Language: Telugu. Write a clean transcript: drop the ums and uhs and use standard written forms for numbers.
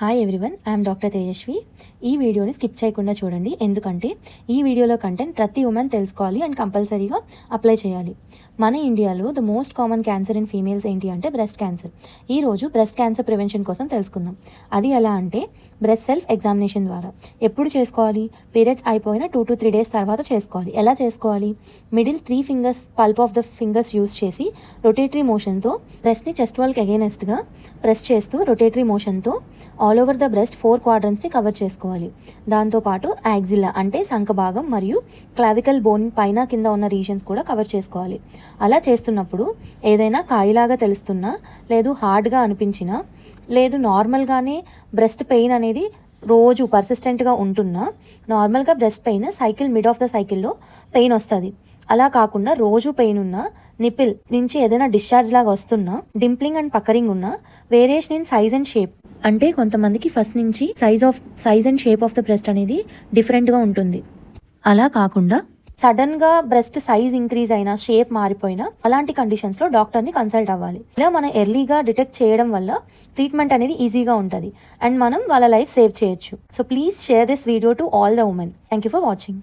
Hi everyone, I'm doctor Tejaswi. ఈ వీడియోని స్కిప్ చేయకుండా చూడండి, ఎందుకంటే ఈ వీడియోలో కంటెంట్ ప్రతి ఉమెన్ తెలుసుకోవాలి అండ్ కంపల్సరీగా అప్లై చేయాలి. మన ఇండియాలో the most common cancer in females ఏంటి అంటే బ్రెస్ట్ క్యాన్సర్. ఈరోజు బ్రెస్ట్ క్యాన్సర్ ప్రివెన్షన్ కోసం తెలుసుకుందాం. అది ఎలా అంటే బ్రెస్ట్ సెల్ఫ్ ఎగ్జామినేషన్ ద్వారా. ఎప్పుడు చేసుకోవాలి? పీరియడ్స్ అయిపోయిన 2 to 3 days తర్వాత చేసుకోవాలి. ఎలా చేసుకోవాలి? Middle 3 fingers pulp of the fingers use చేసి రొటేటరీ మోషన్తో బ్రెస్ట్ని చెస్ట్ వాల్కి అగైనెస్ట్గా ప్రెస్ చేస్తూ రొటేటరీ మోషన్తో all over the breast 4 quadrants cover చేసుకోవాలి. దాంతోపాటు యాక్సిలా అంటే సంఖ భాగం మరియు క్లావికల్ బోన్ పైన కింద ఉన్న రీజన్స్ కూడా కవర్ చేసుకోవాలి. అలా చేస్తున్నప్పుడు ఏదైనా కాయలాగా తెలుస్తున్నా, లేదు హార్డ్గా అనిపించినా, లేదు నార్మల్గానే బ్రెస్ట్ పెయిన్ అనేది రోజు పర్సిస్టెంట్గా ఉంటున్నా, నార్మల్గా breast pain mid of the సైకిల్లో పెయిన్ వస్తుంది. అలా కాకుండా రోజు పెయిన్ ఉన్నా, నిపిల్ నుంచి ఏదైనా డిశ్చార్జ్ లాగా వస్తున్నా, డింప్లింగ్ అండ్ పక్కరింగ్ ఉన్నా, variation in size and shape అంటే కొంతమందికి ఫస్ట్ నుంచి size and shape of the breast అనేది డిఫరెంట్గా ఉంటుంది. అలా కాకుండా సడన్గా బ్రెస్ట్ సైజ్ ఇంక్రీజ్ అయినా, షేప్ మారిపోయినా, అలాంటి కండిషన్స్లో డాక్టర్ని కన్సల్ట్ అవ్వాలి. ఇలా మనం ఎర్లీగా డిటెక్ట్ చేయడం వల్ల ట్రీట్మెంట్ అనేది ఈజీగా ఉంటుంది అండ్ మనం వాళ్ళ లైఫ్ సేవ్ చేయొచ్చు. So please share this video to all the women. Thank you for watching.